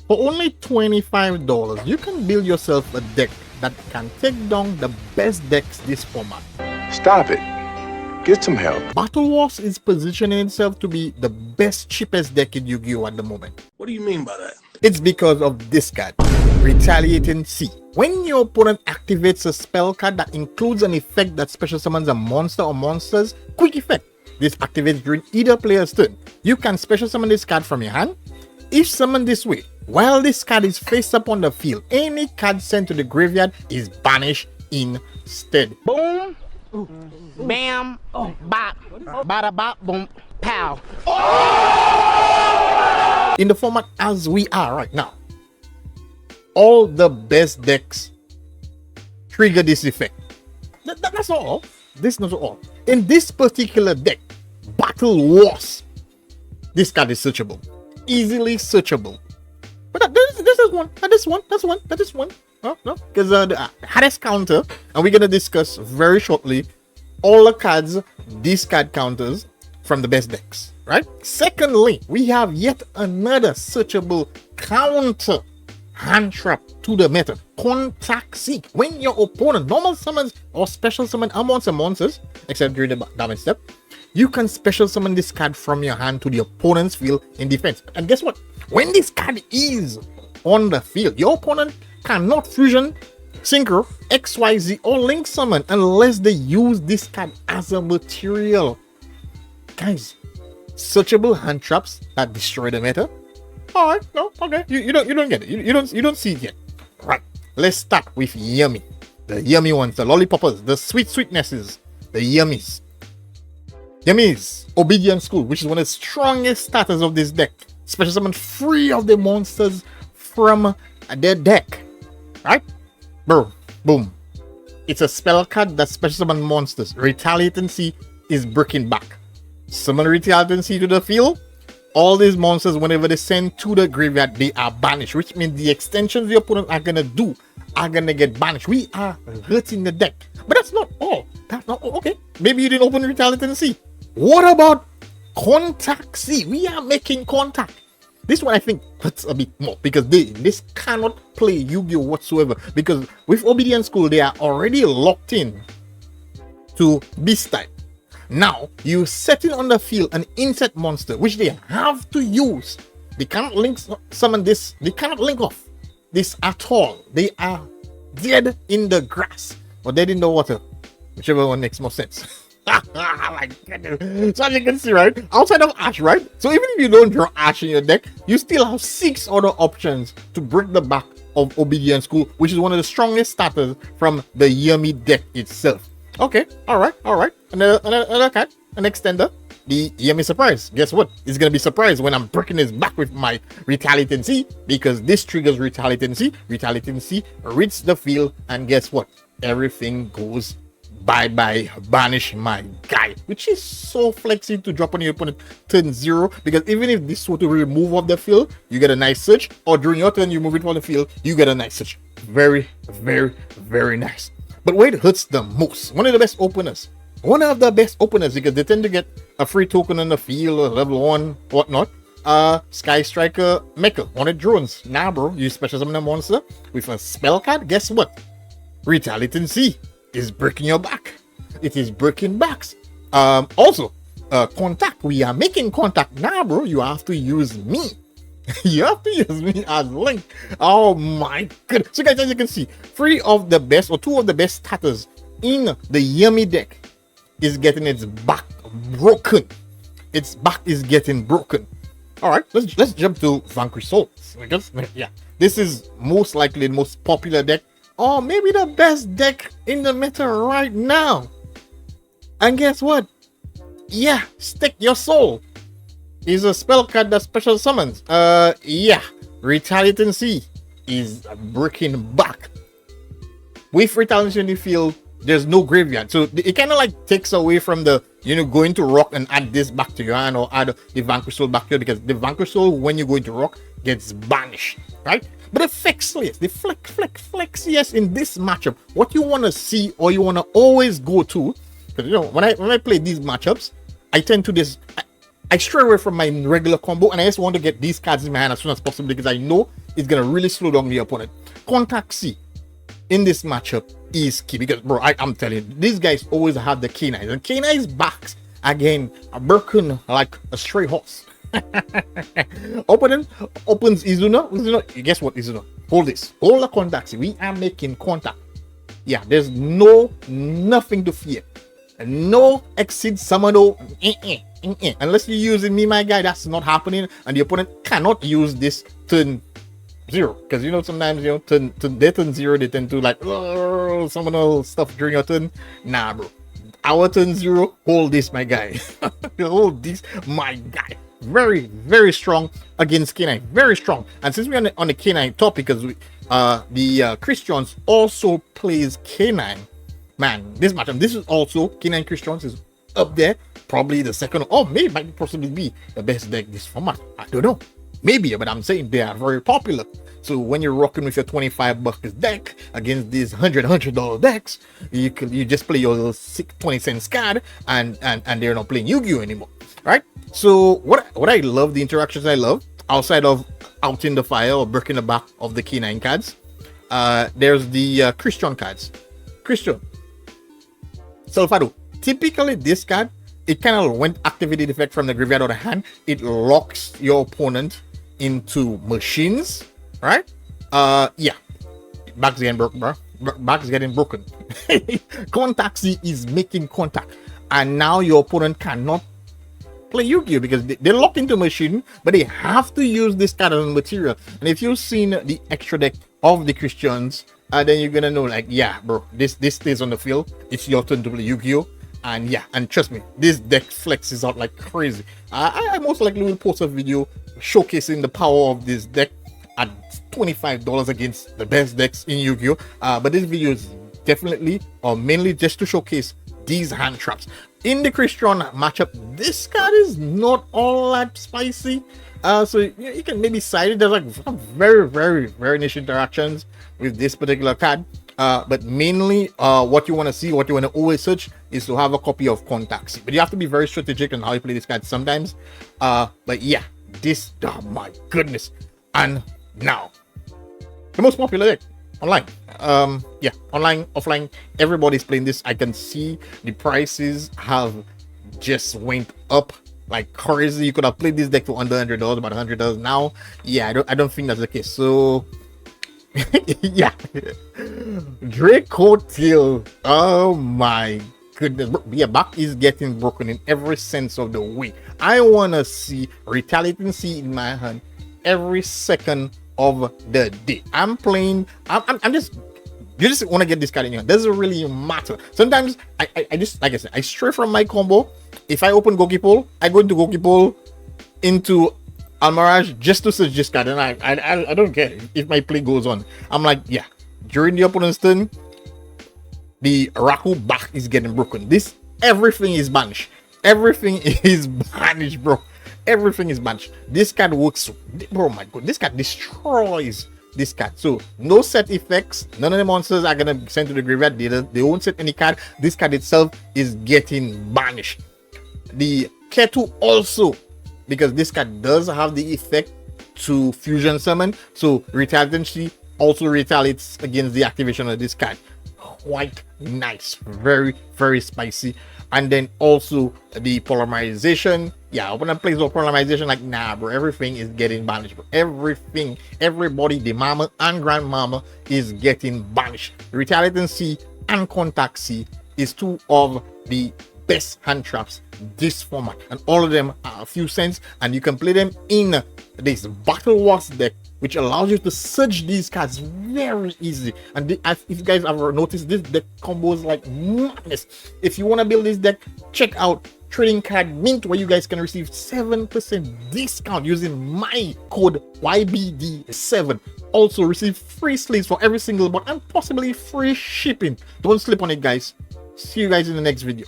For only $25, you can build yourself a deck that can take down the best decks this format. Stop it. Get some help. Battle Wars is positioning itself to be the best, cheapest deck in Yu-Gi-Oh! At the moment. What do you mean by that? It's because of this card, Retaliating Sea. When your opponent activates a spell card that includes an effect that special summons a monster or monsters, quick effect. This activates during either player's turn. You can special summon this card from your hand. If summoned this way, while this card is face up on the field, any card sent to the graveyard is banished instead. Boom, bam, bop, bada bop, boom, pow. In the format as we are right now, all the best decks trigger this effect. That's not all. This is not all. In this particular deck, Battle Wars, this card is searchable. Easily searchable. But this is one. That is one. Oh, no, because the Hades counter, and we're gonna discuss very shortly all the cards, these card counters from the best decks, right? Secondly, we have yet another searchable counter hand trap to the meta. Contact Seek. When your opponent normal summons or special summon a monsters, except during the damage step, you can special summon this card from your hand to the opponent's field in defense. And guess what? When this card is on the field, your opponent cannot fusion, synchro, XYZ, or link summon unless they use this card as a material. Guys, searchable hand traps that destroy the meta. Alright, no, okay. You don't get it. You don't see it yet. Right. Let's start with Yummy. The yummy ones, the lollipoppers, the sweetnesses, the yummies. Yummies, Obedience School, which is one of the strongest starters of this deck. Special summon 3 of the monsters from their deck. Right? Boom. It's a spell card that special summon monsters. Retaliating Sea is breaking back. Summon Retaliating Sea to the field. All these monsters, whenever they send to the graveyard, they are banished, which means the extensions your opponent are gonna do are gonna get banished. We are hurting the deck. But that's not all. That's not all. Okay. Maybe you didn't open Retaliating Sea. What about Contact Sea? We are making contact. This one I think hurts a bit more because this cannot play Yu-Gi-Oh! Whatsoever. Because with Obedience School, they are already locked in to Beast type. Now, you setting on the field an insect monster, which they have to use. They cannot link summon this. They cannot link off this at all. They are dead in the grass or dead in the water. Whichever one makes more sense. My goodness. So as you can see, right? Outside of Ash, right? So even if you don't draw Ash in your deck, you still have 6 other options to break the back of Obedience School, which is one of the strongest starters from the Yummy deck itself. Okay, alright. Another card, an extender, the Yummy Surprise. Guess what? It's gonna be surprised when I'm breaking his back with my Retaliating Sea, because this triggers Retaliating Sea. Retaliating Sea reads the field, and guess what? Everything goes bye-bye, banish my guy, which is so flexy to drop on your opponent turn 0, because even if this were to remove off the field, you get a nice search, or during your turn you move it from the field, you get a nice search. Very nice. But where it hurts the most, one of the best openers because they tend to get a free token on the field or level 1 whatnot. Sky Striker Mecha, one of drones. Nah bro, you special summon a monster with a spell card. Guess what? Retaliating Sea is breaking your back. It is breaking backs. Also, contact. We are making contact. Nah bro, you have to use me. You have to use me as Link. Oh my goodness. So guys, as you can see, 3 of the best or 2 of the best starters in the Yummy deck is getting its back broken. Its back is getting broken. Alright, let's jump to Vanquish Soul. Because yeah, this is most likely the most popular deck, or maybe the best deck in the meta right now. And guess what? Yeah, Stick Your Soul is a spell card that special summons. Yeah, Retaliating Sea is breaking back. With Retaliating in the field, there's no graveyard, so it kind of like takes away from the going to rock and add this back to your hand, or add the Vanquish Soul back here, because the Vanquish Soul, when you go into rock, gets banished, right? But the flexiest, the flexiest in this matchup, what you want to see or you want to always go to, because when I play these matchups, I tend to I stray away from my regular combo, and I just want to get these cards in my hand as soon as possible, because I know it's gonna really slow down the opponent. Contact C in this matchup is key because, bro, I'm telling you, these guys always have the K9, and K9's backs again are broken like a stray horse. Opponent opens Izuna. Guess what, Izuna? Hold this. Hold the contact. We are making contact. Yeah, there's nothing to fear. No exceed summon. Unless you're using me, my guy, that's not happening. And the opponent cannot use this turn 0. Because sometimes they turn 0, they tend to like summon all stuff during your turn. Nah, bro. Our turn 0, hold this, my guy. Hold this, my guy. Very, very strong against K9. Very strong. And since we're on the K9 topic, because the Crystron also plays K9, man, this matchup, this is also K9 Crystron is up there, probably the second, or maybe might possibly be the best deck this format. I don't know, maybe, but I'm saying they are very popular. So when you're rocking with your $25 deck against these $100 decks, you just play your little 20-cent card, and they're not playing Yu-Gi-Oh anymore, right? So what I love, the interactions I love outside of out in the fire or breaking the back of the K9 cards, there's the Crystron cards. Crystron Sulfado. Typically this card, it kind of went activated effect from the graveyard or the hand. It locks your opponent into machines, right? Yeah, back's getting broken, bro. Back's getting broken. Contact C is making contact, and now your opponent cannot play Yu-Gi-Oh because they're locked into machine, but they have to use this card as material. And if you've seen the extra deck of the Christians, then you're gonna know, like, yeah, bro, this stays on the field. It's your turn to play Yu-Gi-Oh. And yeah, and trust me, this deck flexes out like crazy. I most likely will post a video showcasing the power of this deck at $25 against the best decks in Yu-Gi-Oh. But this video is definitely or mainly just to showcase these hand traps. In the Crystron matchup, this card is not all that spicy. So you can maybe side it. There's like some very, very, very niche interactions with this particular card. But mainly what you want to see, what you want to always search is to have a copy of Contact C. But you have to be very strategic on how you play this card sometimes. But yeah, this, oh my goodness. And now, the most popular deck online. Yeah, online, offline, everybody's playing this. I can see the prices have just went up like crazy. You could have played this deck for under $100, about $100 now. Yeah, I don't think that's the case. So yeah, Dracotail, oh my goodness, yeah, back is getting broken in every sense of the way. I want to see Retaliating C in my hand every second of the day. I'm playing, I'm just, you just want to get this card in your hand. Doesn't really matter. Sometimes I just, like I said, I stray from my combo. If I open Goki Pole, I go into Goki Pole into Almirage just to search this card, and I don't care if my play goes on. I'm like, yeah, during the opponent's turn, the Raku back is getting broken. This, everything is banished. Everything is banished, bro. Everything is banished. This card works, bro, my god, this card destroys this card. So no set effects, none of the monsters are gonna be sent to the graveyard. They won't set any card. This card itself is getting banished. The K2 also, because this card does have the effect to fusion summon, so Retaliation also retaliates against the activation of this card. Quite nice, very, very spicy. And then also the polymerization. Yeah, opponent plays with polymerization, like, nah, bro, everything is getting banished, bro. Everything, everybody, the mama and grandmama is getting banished. Retaliating C and Contact C is two of the best hand traps this format, and all of them are a few cents, and you can play them in this Battle Wars deck, which allows you to search these cards very easy. And if you guys have noticed, this deck combos like madness. If you want to build this deck, check out Trading Card Mint, where you guys can receive 7% discount using my code YBD7. Also receive free sleeves for every single bot and possibly free shipping. Don't slip on it, guys. See you guys in the next video.